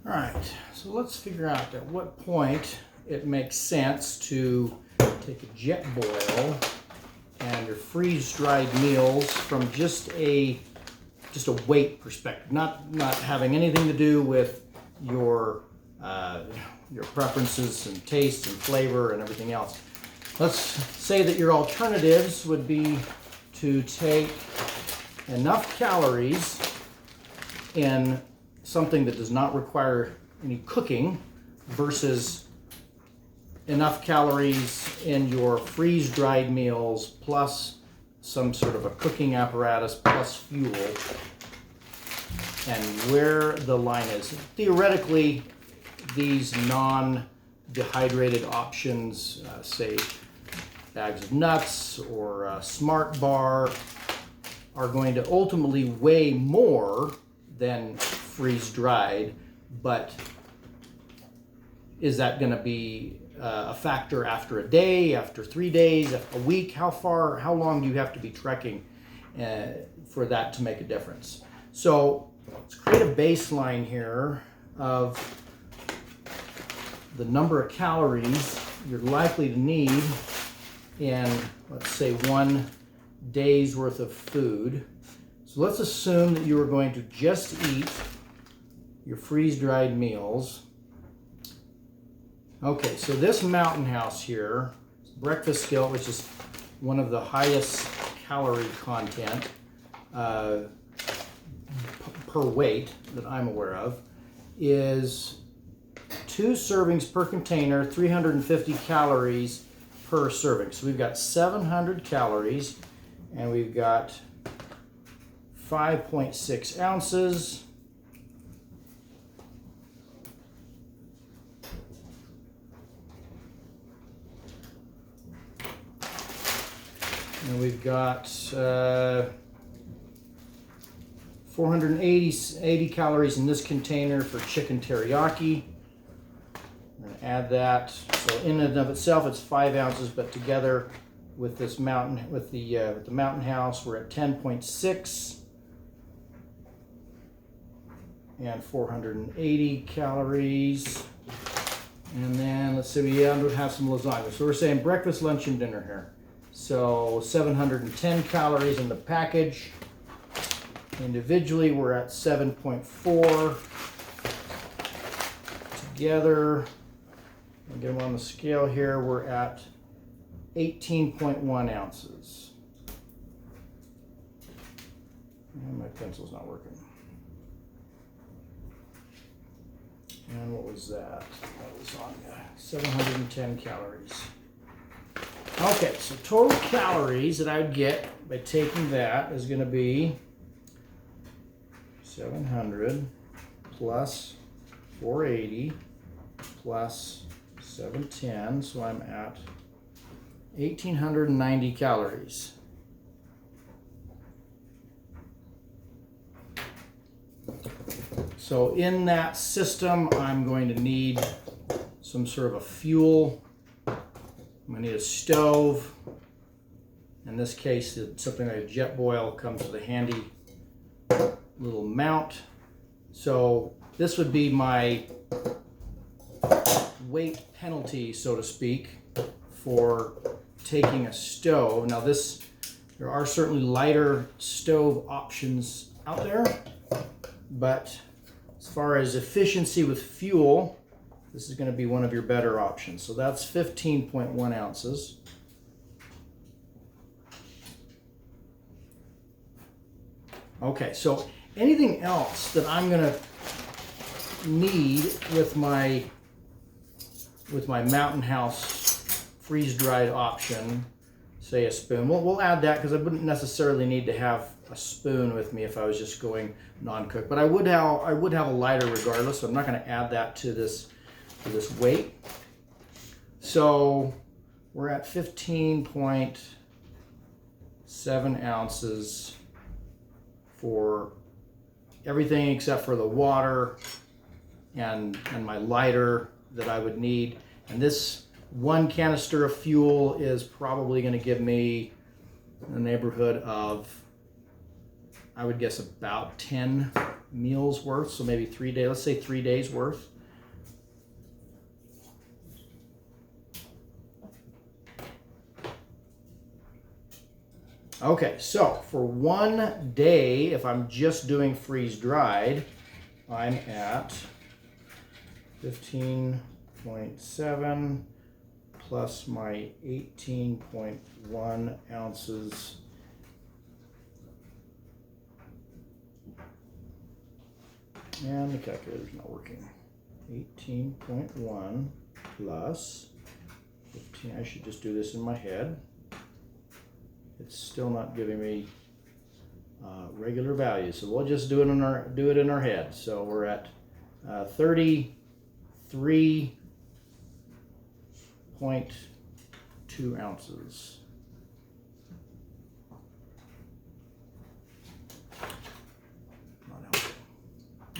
All right, so let's figure out at what point it makes sense to take a jet boil and your freeze-dried meals from just a weight perspective, not having anything to do with your preferences and taste and flavor and everything else. Let's say that your alternatives would be to take enough calories in something that does not require any cooking versus enough calories in your freeze-dried meals plus some sort of a cooking apparatus plus fuel, and where the line is. Theoretically, these non-dehydrated options, say bags of nuts or a Smart Bar, are going to ultimately weigh more than freeze-dried, but is that going to be a factor after a day, after 3 days, a week? How long do you have to be trekking for that to make a difference? So let's create a baseline here of the number of calories you're likely to need in, let's say, 1 day's worth of food. So let's assume that you are going to just eat your freeze-dried meals. Okay, so this Mountain House here, breakfast skillet, which is one of the highest calorie content per weight that I'm aware of, is 2 servings per container, 350 calories per serving. So we've got 700 calories, and we've got 5.6 ounces. And we've got 480 calories in this container for chicken teriyaki. I'm going to add that. So in and of itself, it's 5 ounces, but together with this mountain, with the Mountain House, we're at 10.6 and 480 calories. And then let's see, we have some lasagna. So we're saying breakfast, lunch, and dinner here. So 710 calories in the package. Individually, we're at 7.4. Together, I'll get them on the scale here, we're at 18.1 ounces. And my pencil's not working. And what was that? That was on 710 calories. Okay, so total calories that I would get by taking that is going to be 700 plus 480 plus 710, so I'm at 1,890 calories. So in that system, I'm going to need some sort of a fuel. I'm going to need a stove. In this case, something like a jet boil comes with a handy little mount. So this would be my weight penalty, so to speak, for taking a stove. Now there are certainly lighter stove options out there, but as far as efficiency with fuel, this is going to be one of your better options. So that's 15.1 ounces. Okay, so anything else that I'm going to need with my Mountain House freeze-dried option, say a spoon. We'll add that because I wouldn't necessarily need to have a spoon with me if I was just going non-cooked. But I would have a lighter regardless, so I'm not going to add that to this weight. So we're at 15.7 ounces for everything except for the water and my lighter that I would need. And this 1 canister of fuel is probably going to give me in the neighborhood of I would guess about 10 meals worth, so maybe 3 days, let's say 3 days worth. Okay, so for 1 day, if I'm just doing freeze-dried, I'm at 15.7 plus my 18.1 ounces. And the calculator's not working. 18.1 plus 15. I should just do this in my head. It's still not giving me regular values, so we'll just do it in our head. So we're at 33.2 ounces.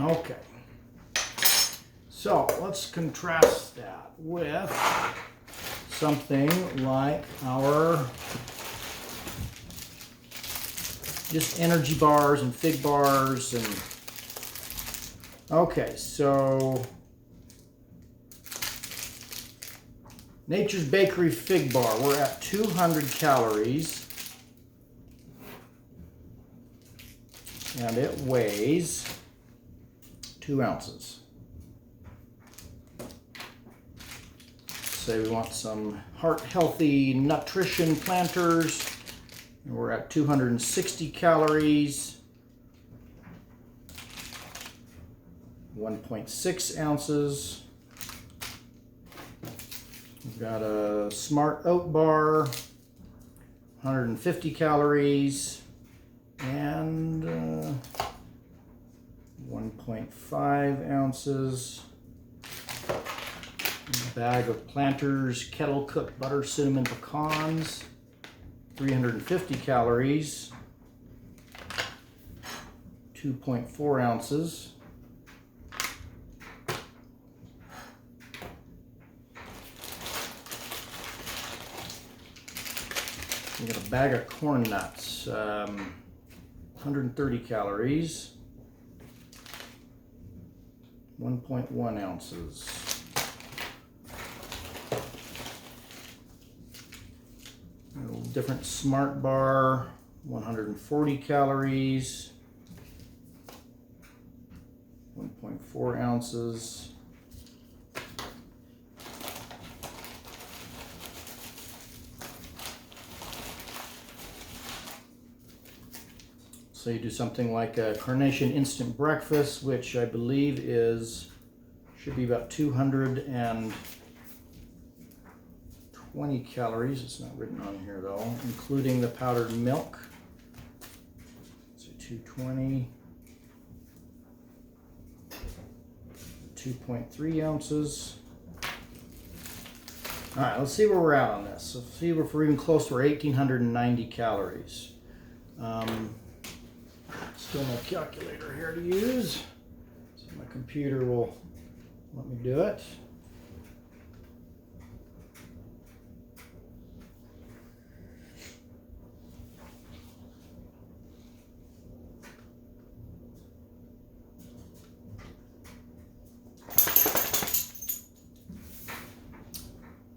Okay, so let's contrast that with something like our just energy bars and fig bars. And okay, so Nature's Bakery Fig Bar, we're at 200 calories and it weighs 2 ounces. Say we want some heart-healthy nutrition planters, and we're at 260 calories, 1.6 ounces. We've got a Smart Oat Bar, 150 calories, and 1.5 ounces. A bag of Planters kettle cooked butter cinnamon pecans, 350 calories, 2.4 ounces. We got a bag of corn nuts, 130 calories, 1.1 ounces. A little different Smart Bar, 140 calories, 1.4 ounces. So you do something like a Carnation Instant Breakfast, which I believe should be about 220 calories. It's not written on here though, including the powdered milk. So 220, 2.3 ounces. All right, let's see where we're at on this. So see if we're even close to our 1,890 calories. Still no calculator here to use, so my computer will let me do it.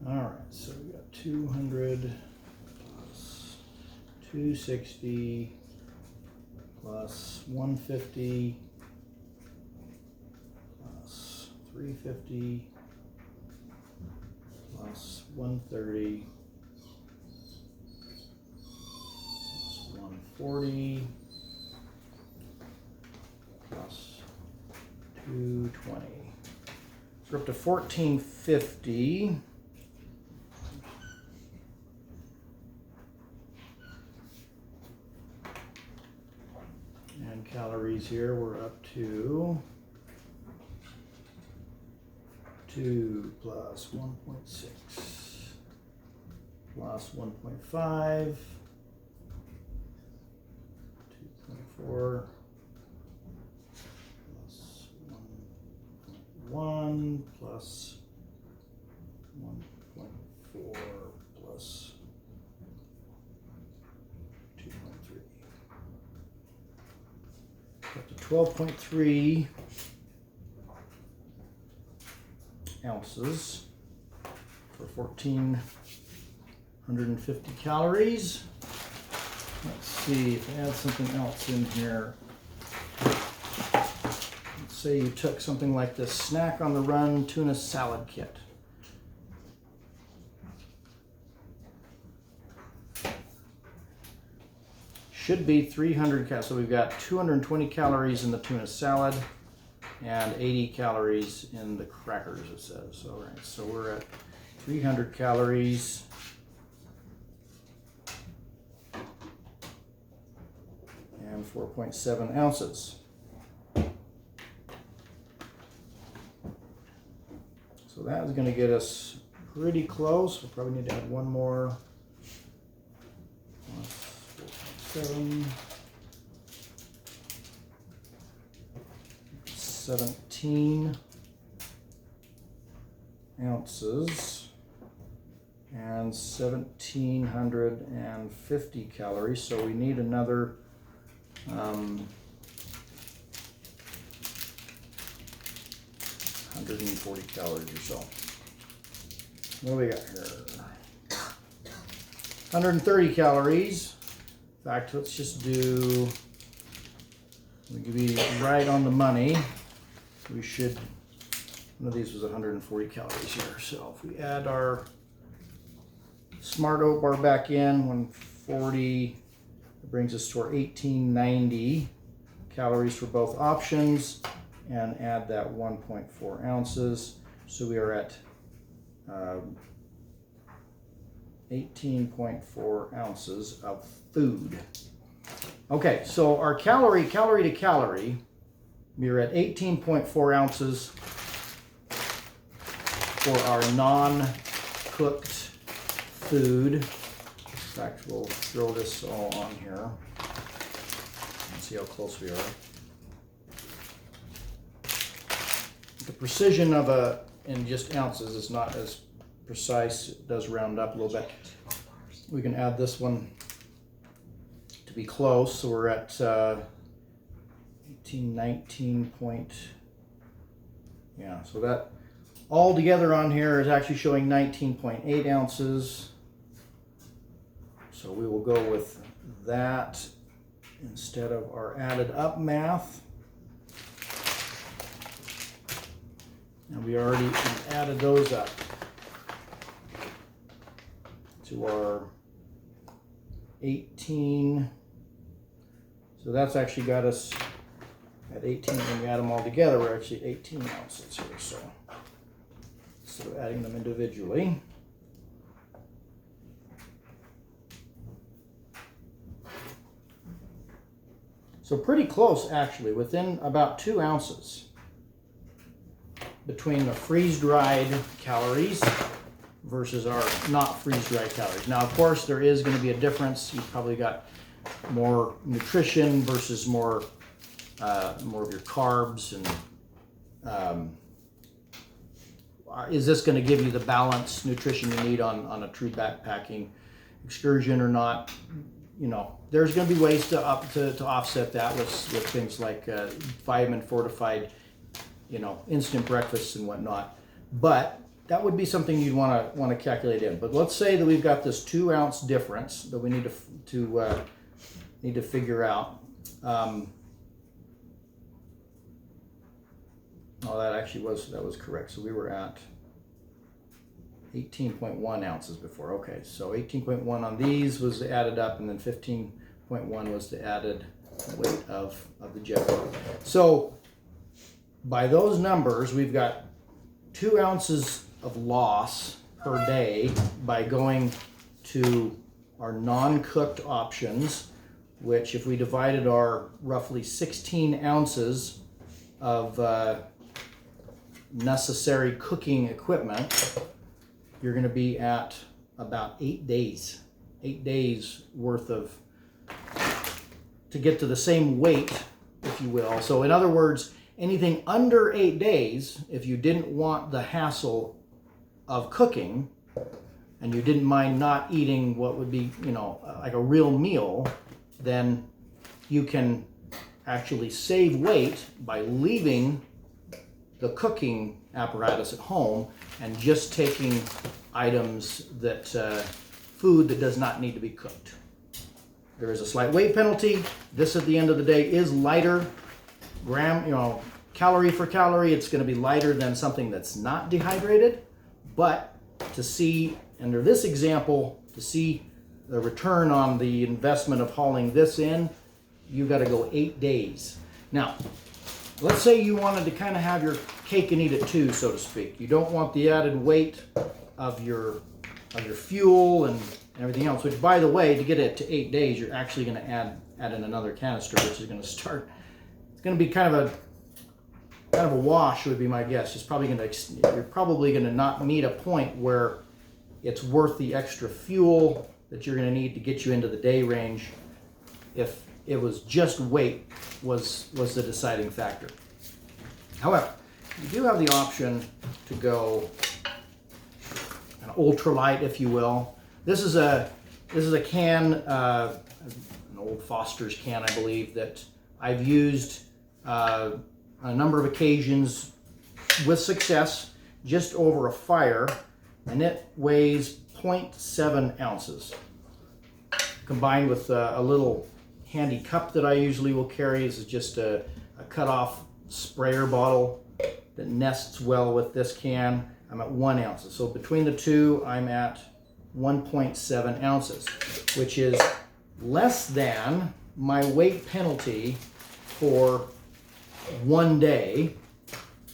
All right, so we got 200 plus 260 plus 150 plus 350 plus 130 plus 140 plus 220. So we're up to 1450. Calories here, we're up to 2 plus 1.6 plus 1.5, 2.4 plus 1.1 plus 1.4 plus 2.3. 12.3 ounces for 1,450 calories. Let's see if I add something else in here. Let's say you took something like this snack on the run tuna salad kit. Should be 300 calories. So we've got 220 calories in the tuna salad and 80 calories in the crackers, it says. All right, so we're at 300 calories. And 4.7 ounces. So that is going to get us pretty close. We'll probably need to add one more. 4.7. 17 ounces and 1,750 calories. So we need another 140 calories or so. What do we got here? 130 calories. In fact, let's just do, we could be right on the money. We should, one of these was 140 calories here. So if we add our Smart Oat bar back in, 140, it brings us to our 1,890 calories for both options, and add that 1.4 ounces. So we are at 18.4 ounces of food. Okay, so our calorie to calorie, we're at 18.4 ounces for our non-cooked food. In fact, we'll throw this all on here and see how close we are. The precision of in just ounces is not as precise. It does round up a little bit. We can add this one to be close. So we're at 19 point. Yeah, so that all together on here is actually showing 19.8 ounces. So we will go with that instead of our added up math. And we already added those up to our 18. So that's actually got us at 18. When we add them all together, we're actually 18 ounces here. So instead of adding them individually. So pretty close, actually, within about 2 ounces between the freeze-dried calories versus our not freeze-dried calories. Now, of course, there is going to be a difference. You've probably got more nutrition versus more of your carbs. And is this going to give you the balanced nutrition you need on a true backpacking excursion or not? You know, there's going to be ways to offset that with things like vitamin fortified, you know, instant breakfasts and whatnot. But that would be something you'd want to calculate in. But let's say that we've got this 2 ounce difference that we need to figure out. Oh, that was correct. So we were at 18.1 ounces before. Okay, so 18.1 on these was added up, and then 15.1 was the added weight of the jet. So by those numbers, we've got 2 ounces of loss per day by going to our non-cooked options, which if we divided our roughly 16 ounces of necessary cooking equipment, you're going to be at about 8 days. 8 days worth of, to get to the same weight, if you will. So in other words, anything under 8 days, if you didn't want the hassle of cooking and you didn't mind not eating what would be, you know, like a real meal, then you can actually save weight by leaving the cooking apparatus at home and just taking items that, food that does not need to be cooked. There is a slight weight penalty. This at the end of the day is lighter, calorie for calorie. It's going to be lighter than something that's not dehydrated. But to see, under this example, to see the return on the investment of hauling this in, you got to go 8 days. Now, let's say you wanted to kind of have your cake and eat it too, so to speak. You don't want the added weight of your fuel and everything else, which, by the way, to get it to 8 days, you're actually going to add in another canister, which is going to start. It's going to be kind of a wash, would be my guess. You're probably going to not meet a point where it's worth the extra fuel that you're going to need to get you into the day range if it was just weight was the deciding factor. However, you do have the option to go an ultralight, if you will. This is a can, an old Foster's can, I believe, that I've used on a number of occasions with success just over a fire, and it weighs 0.7 ounces. Combined with a little handy cup that I usually will carry. This is just a cut-off sprayer bottle that nests well with this can. I'm at 1 ounce. So between the two, I'm at 1.7 ounces, which is less than my weight penalty for 1 day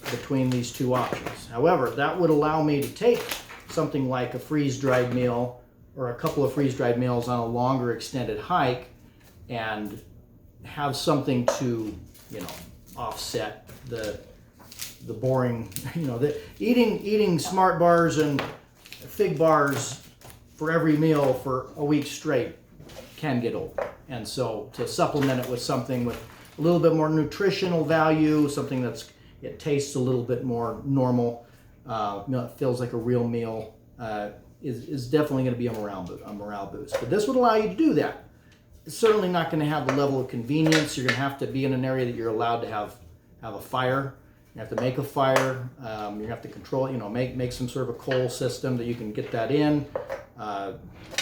between these two options. However, that would allow me to take something like a freeze-dried meal or a couple of freeze-dried meals on a longer extended hike and have something to, offset the boring, the eating Smart bars and Fig bars for every meal for a week straight can get old. And so to supplement it with something with a little bit more nutritional value, something it tastes a little bit more normal, it feels like a real meal, is definitely going to be a morale boost. But this would allow you to do that. It's certainly not going to have the level of convenience. You're going to have to be in an area that you're allowed to have a fire. You have to make a fire. You have to control it. Make some sort of a coal system that you can get that in. You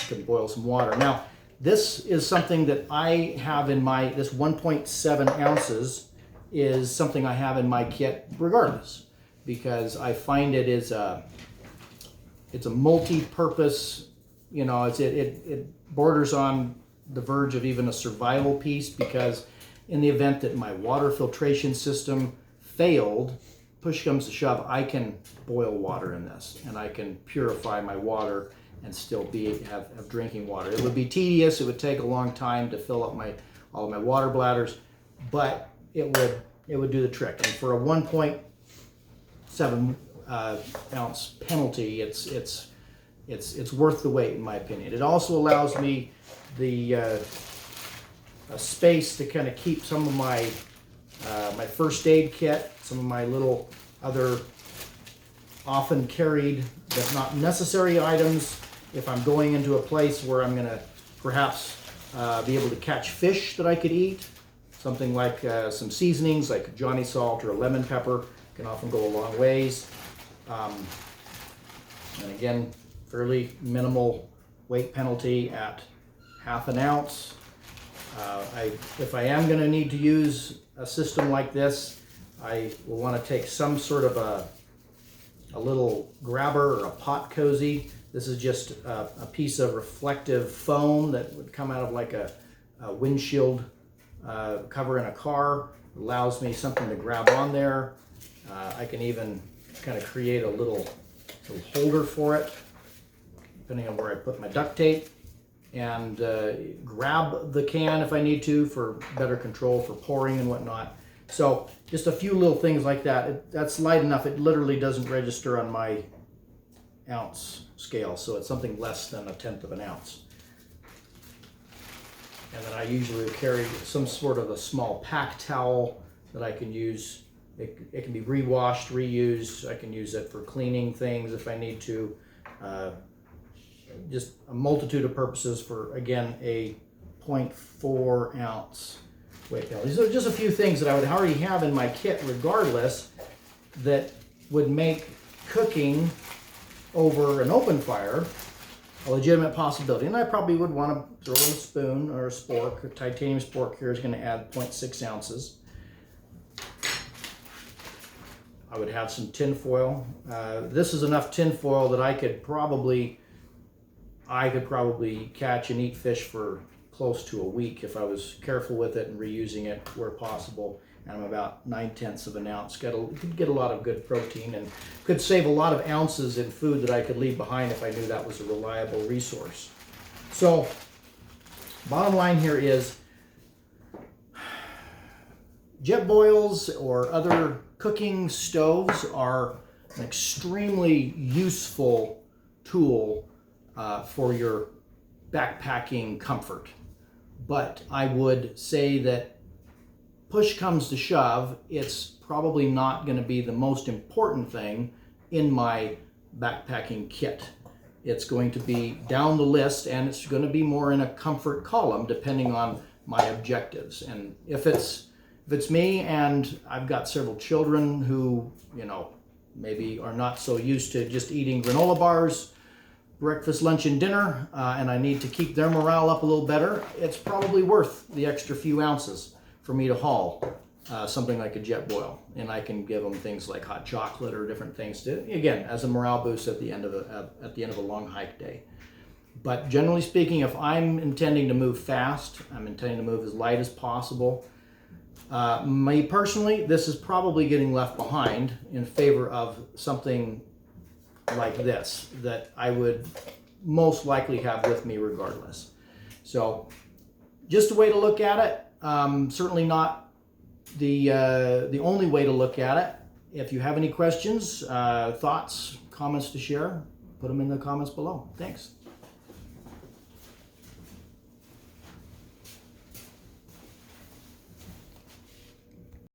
can boil some water. Now, this is something that I have in this 1.7 ounces is something I have in my kit regardless, because I find it is it's a multi-purpose, it borders on the verge of even a survival piece, because in the event that my water filtration system failed, push comes to shove, I can boil water in this and I can purify my water and still have drinking water. It would be tedious, it would take a long time to fill up all of my water bladders, but it would do the trick. And for a 1.7 ounce penalty, it's worth the wait, in my opinion. It also allows me a space to kind of keep some of my first aid kit, some of my little other often carried but not necessary items if I'm going into a place where I'm going to perhaps be able to catch fish that I could eat. Something like some seasonings like Johnny salt or a lemon pepper can often go a long ways. And again, fairly minimal weight penalty at ½ ounce. If I am going to need to use a system like this, I will want to take some sort of a little grabber or a pot cozy. This is just a piece of reflective foam that would come out of like a windshield cover in a car. It allows me something to grab on there. I can even kind of create a little holder for it, depending on where I put my duct tape, and grab the can if I need to for better control for pouring and whatnot. So just a few little things like that. That's light enough, it literally doesn't register on my ounce scale, so it's something less than 1/10 of an ounce. And then I usually carry some sort of a small pack towel that I can use. It can be re-washed, reused. I can use it for cleaning things if I need to. Just a multitude of purposes for, again, a 0.4 ounce weight penalty. These are just a few things that I would already have in my kit regardless that would make cooking over an open fire a legitimate possibility. And I probably would want to throw in a spoon or a spork. A titanium spork here is going to add 0.6 ounces. I would have some tin foil. This is enough tin foil that I could probably catch and eat fish for close to a week if I was careful with it and reusing it where possible. And I'm about 9/10 of an ounce. Could get a lot of good protein and could save a lot of ounces in food that I could leave behind if I knew that was a reliable resource. So, bottom line here is jet boils or other cooking stoves are an extremely useful tool for your backpacking comfort. But I would say that push comes to shove, it's probably not going to be the most important thing in my backpacking kit. It's going to be down the list, and it's going to be more in a comfort column depending on my objectives. And if it's me and I've got several children who, maybe are not so used to just eating granola bars, breakfast, lunch, and dinner, and I need to keep their morale up a little better, it's probably worth the extra few ounces for me to haul something like a jet boil. And I can give them things like hot chocolate or different things to, again, as a morale boost at the end of a long hike day. But generally speaking, if I'm intending to move fast, I'm intending to move as light as possible. Me personally, this is probably getting left behind in favor of something like this that I would most likely have with me regardless. So just a way to look at it. Certainly not the only way to look at it. If you have any questions, thoughts, comments to share, put them in the comments below. Thanks.